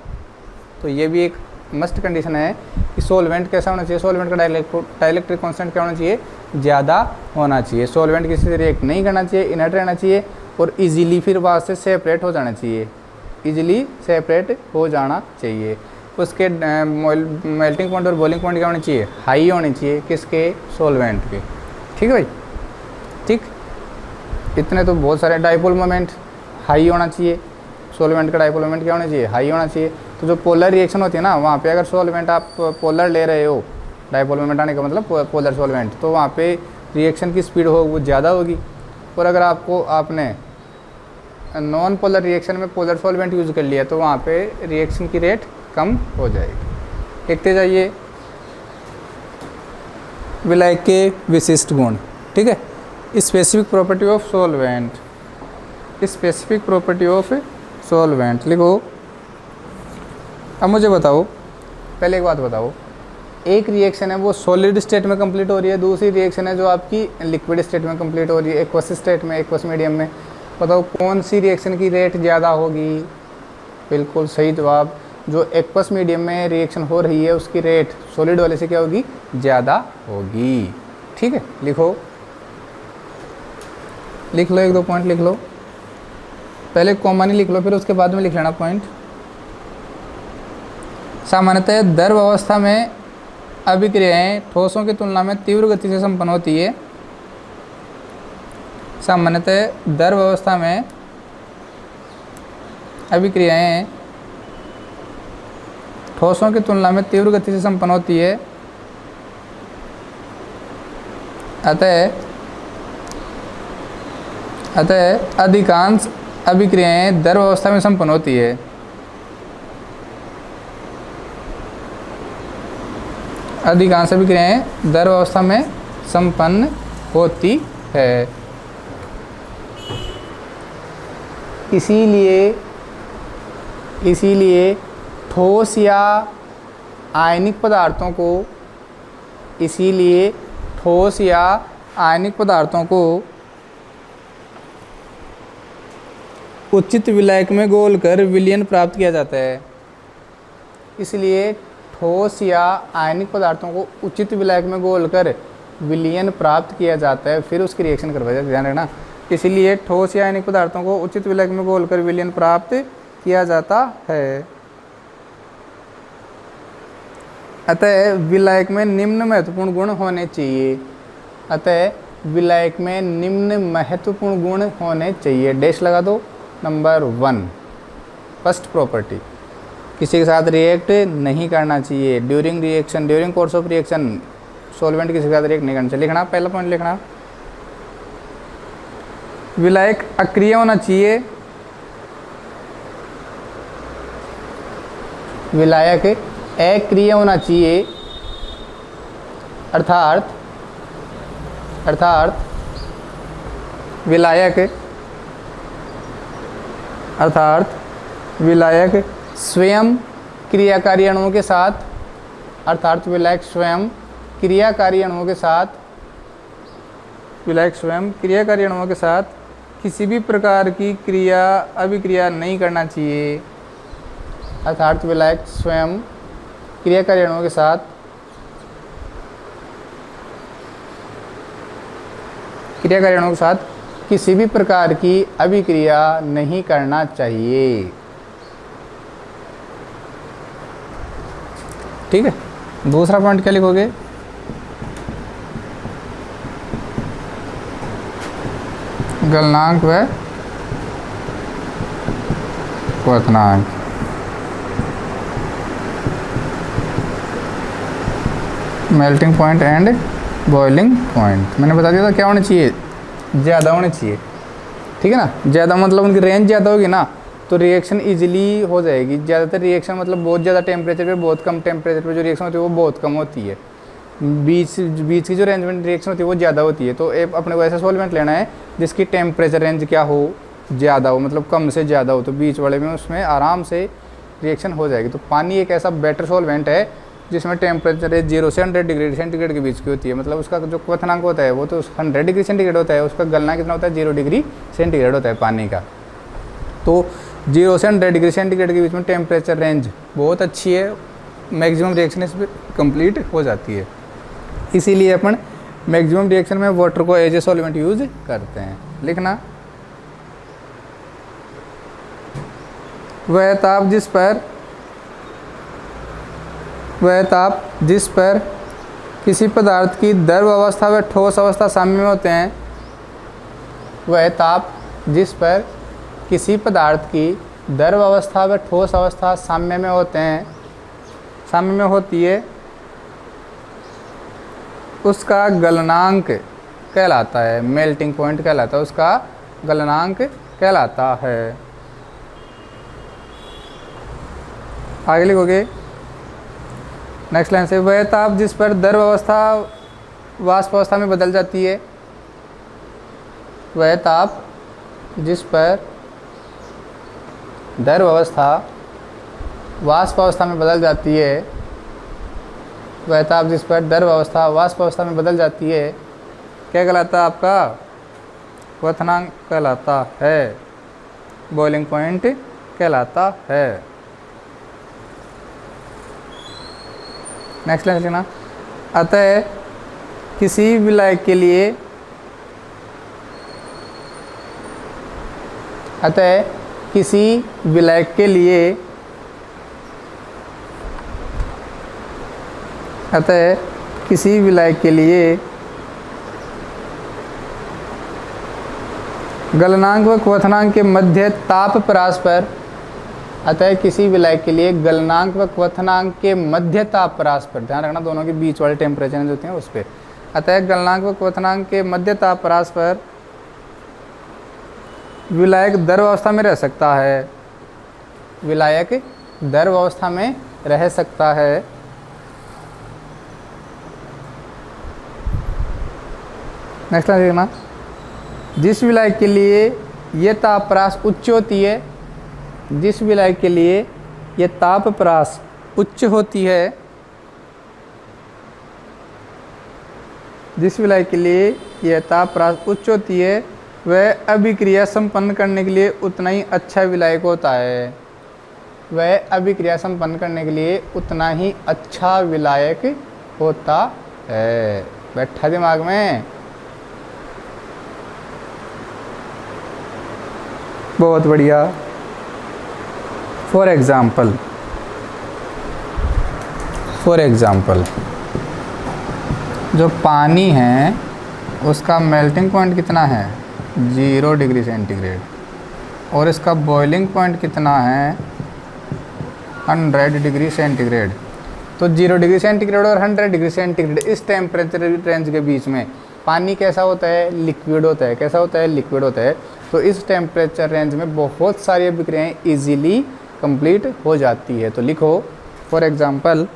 तो ये भी एक मस्ट कंडीशन है कि सॉल्वेंट कैसा होना चाहिए, सॉल्वेंट का डाइलेक्ट्रिक कांस्टेंट क्या होना चाहिए, ज़्यादा होना चाहिए। सॉल्वेंट किसी से रिएक्ट नहीं करना चाहिए, इनर्ट रहना चाहिए और इजीली फिर वहाँ से सेपरेट हो जाना चाहिए, इजीली सेपरेट हो जाना चाहिए। उसके मेल्टिंग पॉइंट और बॉइलिंग पॉइंट क्या होने चाहिए, हाई होने चाहिए, किसके, सॉल्वेंट के, ठीक है भाई, ठीक। इतने तो बहुत सारे, डाइपोल मोमेंट हाई होना चाहिए, सॉल्वेंट का डाइपोल मोमेंट क्या होना चाहिए, हाई होना चाहिए। तो जो पोलर रिएक्शन होती है ना, वहाँ पे अगर सॉल्वेंट आप पोलर ले रहे हो, डाइपोल मोमेंट आने का मतलब पोलर सॉल्वेंट, तो वहाँ पे रिएक्शन की स्पीड हो वो ज़्यादा होगी। और अगर आपने नॉन पोलर रिएक्शन में पोलर सॉल्वेंट यूज़ कर लिया तो वहाँ पे रिएक्शन की रेट कम हो जाएगी। देखते जाइए विलायक के विशिष्ट गुण, ठीक है। Specific property of solvent, specific property of solvent लिखो। अब मुझे बताओ, पहले एक बात बताओ, एक रिएक्शन है वो सॉलिड स्टेट में कंप्लीट हो रही है, दूसरी रिएक्शन है जो आपकी लिक्विड स्टेट में कंप्लीट हो रही है, एक्वस स्टेट में, एक्वस मीडियम में। बताओ कौन सी रिएक्शन की रेट ज़्यादा होगी, बिल्कुल सही जवाब, जो एक्वस मीडियम में रिएक्शन हो रही है उसकी रेट सॉलिड वाले से क्या होगी, ज़्यादा होगी, ठीक है। लिखो, लिख लो, एक दो पॉइंट लिख लो, पहले कॉमन ही लिख लो, फिर उसके बाद में लिख लेना पॉइंट। सामान्यतः द्रव अवस्था में अभिक्रियाएं ठोसों की तुलना में तीव्र गति से संपन्न होती है। सामान्यतः द्रव अवस्था में अभिक्रियाएं ठोसों की तुलना में तीव्र गति से संपन्न होती है। अतः अधिकांश अभिक्रियाएं द्रव अवस्था में संपन्न होती है। अधिकांश अभिक्रियाएं द्रव अवस्था में संपन्न होती है। इसीलिए ठोस या आयनिक पदार्थों को उचित विलायक में घोलकर विलयन प्राप्त किया जाता है। इसलिए ठोस या आयनिक पदार्थों को उचित विलायक में घोलकर विलयन प्राप्त किया जाता है, फिर उसकी रिएक्शन करवाया जाता है, ध्यान रखना। इसलिए ठोस या आयनिक पदार्थों को उचित विलायक में घोलकर विलयन प्राप्त किया जाता है। अतः विलायक में निम्न महत्वपूर्ण गुण होने चाहिए। अतः विलायक में निम्न महत्वपूर्ण गुण होने चाहिए। डैश लगा दो। नंबर 1 फर्स्ट प्रॉपर्टी, किसी के साथ रिएक्ट नहीं करना चाहिए। During course of reaction solvent किसी के साथ रिएक्ट नहीं करना चाहिए। लिखना, पहला पॉइंट लिखना, विलायक अक्रिय होना चाहिए। विलायक अक्रिय होना चाहिए, अर्थात विलायक स्वयं क्रियाकारी अणुओं के साथ विलायक स्वयं क्रियाकारी अणुओं के साथ किसी भी प्रकार की अभिक्रिया नहीं करना चाहिए। अर्थात विलायक स्वयं क्रियाकारी अणुओं के साथ किसी भी प्रकार की अभिक्रिया नहीं करना चाहिए। ठीक है, दूसरा पॉइंट क्या लिखोगे? गलनांक व क्वथनांक। Melting point and boiling point मैंने बता दिया था क्या होना चाहिए, ज़्यादा होने चाहिए, ठीक है ना। ज़्यादा मतलब उनकी रेंज ज़्यादा होगी ना तो रिएक्शन इजीली हो जाएगी। ज़्यादातर रिएक्शन मतलब बहुत ज़्यादा टेम्परेचर पे, बहुत कम टेम्परेचर पे जो रिएक्शन होती है वो बहुत कम होती है। बीच की जो रेंज में रिएक्शन होती है वो ज़्यादा होती है। तो अपने को ऐसा सॉल्वेंट लेना है जिसकी टेम्परेचर रेंज क्या हो, ज़्यादा हो, मतलब कम से ज़्यादा हो, तो बीच वाले में उसमें आराम से रिएक्शन हो जाएगी। तो पानी एक ऐसा बेटर सॉल्वेंट है जिसमें टेम्परेचर 0 से 100 डिग्री सेंटीग्रेड के बीच की होती है। मतलब उसका जो क्वथनांक होता है वो तो 100 डिग्री सेंटीग्रेड होता है, उसका गलना कितना होता है 0 डिग्री सेंटीग्रेड होता है पानी का। तो 0 से 100 डिग्री सेंटीग्रेड के बीच में टेम्परेचर रेंज बहुत अच्छी है, मैक्सिमम रिएक्शन इस पर कंप्लीट हो जाती है। इसीलिए अपन मैक्सिमम रिएक्शन में वाटर को एज ए सॉल्वेंट यूज करते हैं। लिखना, वह ताप जिस पर किसी पदार्थ की द्रव अवस्था व ठोस अवस्था साम्य में होते हैं, वह ताप जिस पर किसी पदार्थ की द्रव अवस्था व ठोस अवस्था साम्य में होते हैं, साम्य में होती है, उसका गलनांक कहलाता है, मेल्टिंग पॉइंट कहलाता है, उसका गलनांक कहलाता है। आगे लिखोगे नेक्स्ट लाइन से, वह ताप जिस पर द्रव अवस्था वाष्प अवस्था में बदल जाती है, वह ताप जिस पर द्रव अवस्था वाष्प अवस्था में बदल जाती है, वह ताप जिस पर द्रव अवस्था वाष्प अवस्था में बदल जाती है, क्या कहलाता है आपका? क्वथनांक कहलाता है, बॉइलिंग पॉइंट कहलाता है। नेक्स्ट लाइन लिखना, अतः किसी विलायक के लिए गलनांक व क्वथनांक के मध्य ताप परास पर, अतः किसी विलायक के लिए गलनांक व क्वथनांक के मध्य ताप परास पर, ध्यान रखना दोनों के बीच वाले टेम्परेचर जो होते हैं उस पर, अतः गलनांक व क्वथनांक के मध्य ताप परास पर विलायक द्रव अवस्था में रह सकता है, विलायक द्रव अवस्था में रह सकता है। नेक्स्ट लाइन देखना, जिस विलायक के लिए ये ताप परास उच्च होती है, जिस विलायक के लिए ये ताप परास उच्च होती है, जिस विलायक के लिए यह ताप परास उच्च होती है, वह अभिक्रिया संपन्न करने के लिए उतना ही अच्छा विलायक होता है, वह अभिक्रिया संपन्न करने के लिए उतना ही अच्छा विलायक होता है। बैठा दिमाग में? बहुत बढ़िया। फॉर एग्ज़ाम्पल जो पानी है उसका मेल्टिंग पॉइंट कितना है 0 डिग्री सेंटीग्रेड, और इसका बॉइलिंग पॉइंट कितना है 100 डिग्री सेंटीग्रेड। तो 0 डिग्री सेंटीग्रेड और 100 डिग्री सेंटीग्रेड इस टेम्परेचर रेंज के बीच में पानी कैसा होता है? लिक्विड होता है। कैसा होता है? लिक्विड होता है। तो इस टेम्परेचर रेंज में बहुत सारी अभिक्रियाएँ ईजीली कंप्लीट हो जाती है। तो लिखो, फॉर एग्जांपल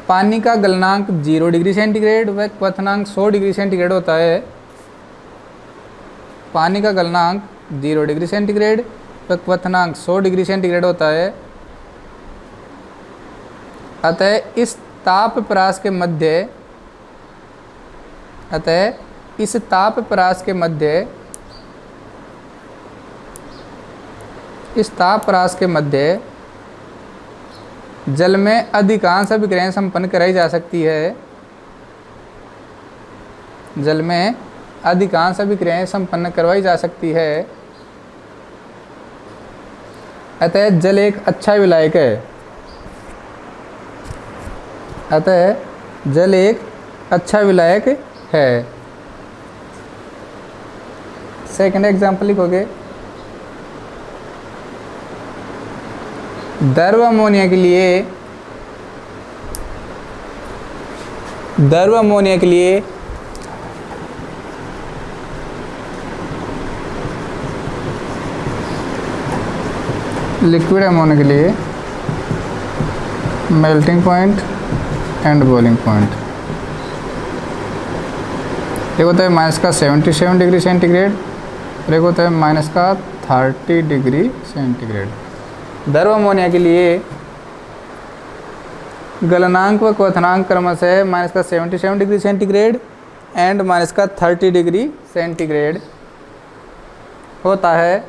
पानी का गलनांक 0 डिग्री सेंटीग्रेड व क्वथनांक 100 डिग्री सेंटीग्रेड होता है। पानी का गलनांक 0 डिग्री सेंटीग्रेड व क्वथनांक 100 डिग्री सेंटीग्रेड होता है। अतः इस ताप परास के मध्य जल में अधिकांश अभिक्रियाएं संपन्न कराई जा सकती है। जल में अधिकांश अभिक्रियाएं संपन्न करवाई जा सकती है। अतः जल एक अच्छा विलायक है। अतः जल एक अच्छा विलायक है। सेकंड एग्जाम्पल लिखोगे, द्रव अमोनिया के लिए लिक्विड अमोनिया के लिए melting point and boiling point एक होता है माइनस का 77 डिग्री सेंटीग्रेड और एक होता है माइनस का 30 डिग्री सेंटीग्रेड। द्रव अमोनिया के लिए गलनांक व क्वथनांक क्रमशः माइनस का 77 डिग्री सेंटीग्रेड एंड माइनस का 30 डिग्री सेंटीग्रेड होता है।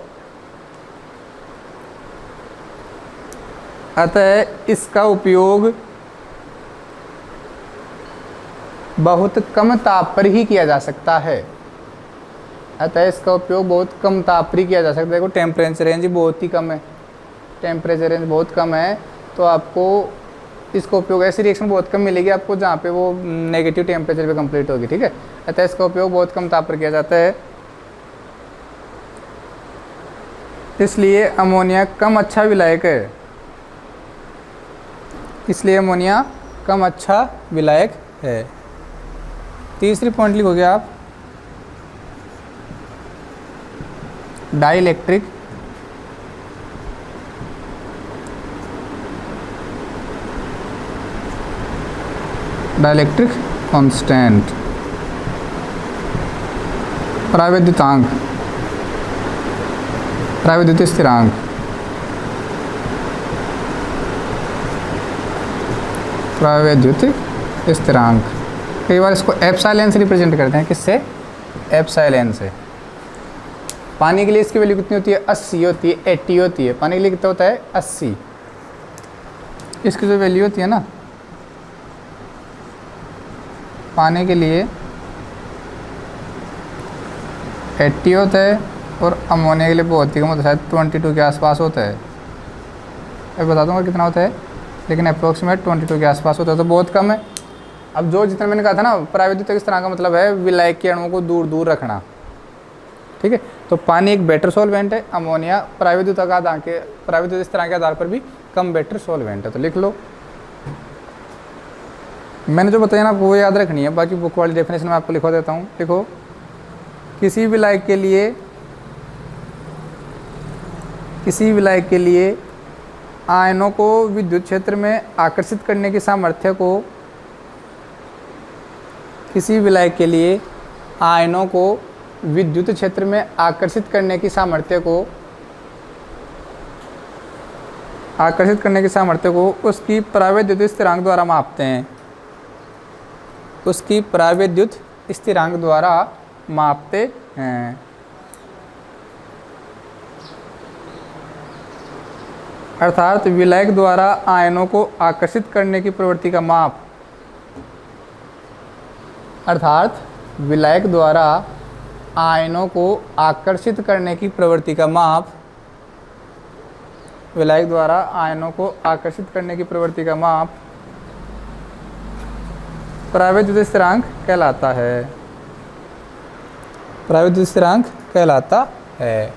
अतः इसका उपयोग बहुत कम ताप पर ही किया जा सकता है। अतः इसका उपयोग बहुत कम ताप पर ही किया जा सकता है। देखो टेम्परेचर रेंज बहुत ही कम है, टेम्परेचर रेंज बहुत कम है, तो आपको इसका उपयोग ऐसी रिएक्शन बहुत कम मिलेगी आपको जहाँ पे वो नेगेटिव टेम्परेचर पे कंप्लीट होगी। ठीक है, अतः इसका उपयोग बहुत कम ताप पर किया जाता है। इसलिए अमोनिया कम अच्छा विलायक है, इसलिए अमोनिया कम अच्छा विलायक है। तीसरी पॉइंट लिखोगे आप, डाइलेक्ट्रिक कांस्टेंट, प्रावैद्युतांक, प्रावैद्युत स्थिरांक, प्रावैद्युत स्थिरांक। कई बार इसको एप्सिलॉन से रिप्रेजेंट करते हैं, किससे? एप्सिलॉन से। पानी के लिए इसकी वैल्यू कितनी होती है? 80 होती है, 80 होती है। पानी के लिए कितना होता है? 80। इसकी जो वैल्यू होती है ना, पानी के लिए 80 होता है और अमोनिया के लिए बहुत ही कम होता है, शायद 22 के आसपास होता है। मैं बता दूंगा कितना होता है, लेकिन अप्रोक्सीमेट 22 के आसपास होता है, तो बहुत कम है। अब जो जितना मैंने कहा था ना, प्रावैद्युत किस तरह का मतलब है? विलायक के अणुओं को दूर दूर रखना। ठीक है, तो पानी एक बेटर सॉल्वेंट है, अमोनिया प्रावैद्युत इस तरह के आधार पर भी कम बेटर सॉल्वेंट है। तो लिख लो, मैंने जो बताया ना आपको वो याद रखनी है, बाकी बुक वाली डेफिनेशन में आपको लिखवा देता हूँ। देखो, किसी विलायक के लिए आयनों को विद्युत क्षेत्र में आकर्षित करने की सामर्थ्य को, किसी विलायक के लिए आयनों को विद्युत क्षेत्र में आकर्षित करने की सामर्थ्य को उसकी प्रावैद्युत स्थिरांक द्वारा मापते हैं। उसकी प्रावैद्युत स्थिरांक द्वारा मापते हैं। अर्थात विलायक द्वारा आयनों को आकर्षित करने की प्रवृत्ति का माप, अर्थात विलायक द्वारा आयनों को आकर्षित करने की प्रवृत्ति का माप, विलायक द्वारा आयनों को आकर्षित करने की प्रवृत्ति का माप प्रावैद्युत स्थिरांक कहलाता है। प्रावैद्युत स्थिरांक कहलाता है।